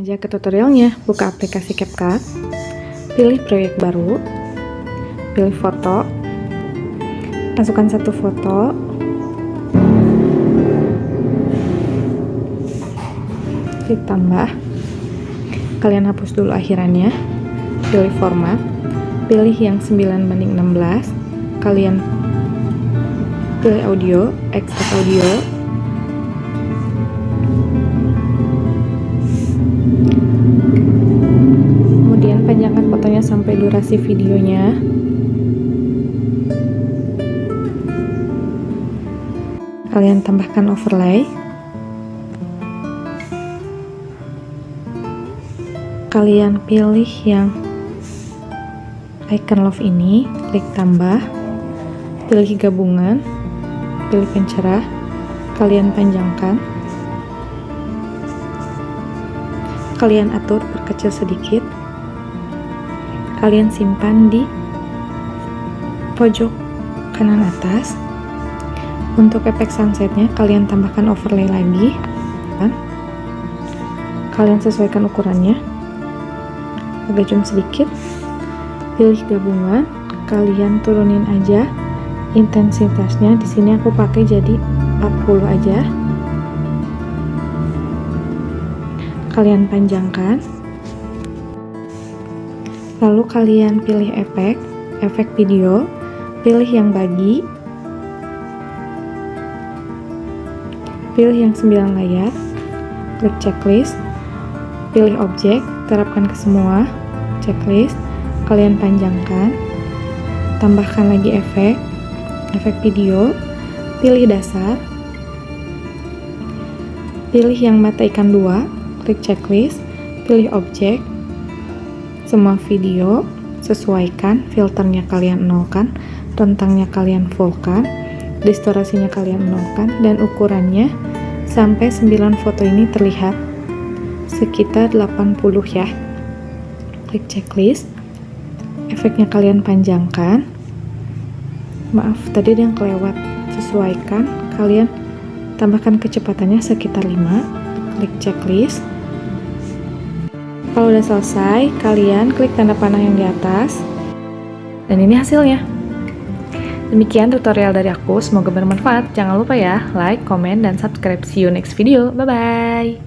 aja ke tutorialnya. Buka aplikasi CapCut, pilih proyek baru, pilih foto, masukkan satu foto, klik tambah, kalian hapus dulu akhirannya, pilih format, pilih yang 9:16, kalian pilih audio, ekstrak audio, kemudian panjangkan fotonya sampai durasi videonya. Kalian tambahkan overlay, kalian pilih yang icon love ini, klik tambah, pilih gabungan, pilih pencerah, kalian panjangkan, kalian atur perkecil sedikit, kalian simpan di pojok kanan atas. Untuk efek sunsetnya kalian tambahkan overlay lagi, kalian sesuaikan ukurannya, agak zoom sedikit, pilih gabungan, kalian turunin aja intensitasnya. Di sini aku pakai jadi 40 aja, kalian panjangkan, lalu kalian pilih efek video, pilih yang bagi, pilih yang 9 layar, klik checklist, pilih objek, terapkan ke semua, checklist, kalian panjangkan, tambahkan lagi efek video, pilih dasar, pilih yang mata ikan 2, klik checklist, pilih objek, semua video, sesuaikan, filternya kalian nolkan, rentangnya kalian fullkan, distorsinya kalian nolkan, dan ukurannya sampai 9 foto ini terlihat sekitar 80 ya. Klik checklist, efeknya kalian panjangkan, maaf tadi ada yang kelewat, sesuaikan, kalian tambahkan kecepatannya sekitar 5, klik checklist. Kalau udah selesai, kalian klik tanda panah yang di atas, dan ini hasilnya. Demikian tutorial dari aku, semoga bermanfaat. Jangan lupa ya, like, comment, dan subscribe. See you next video. Bye-bye.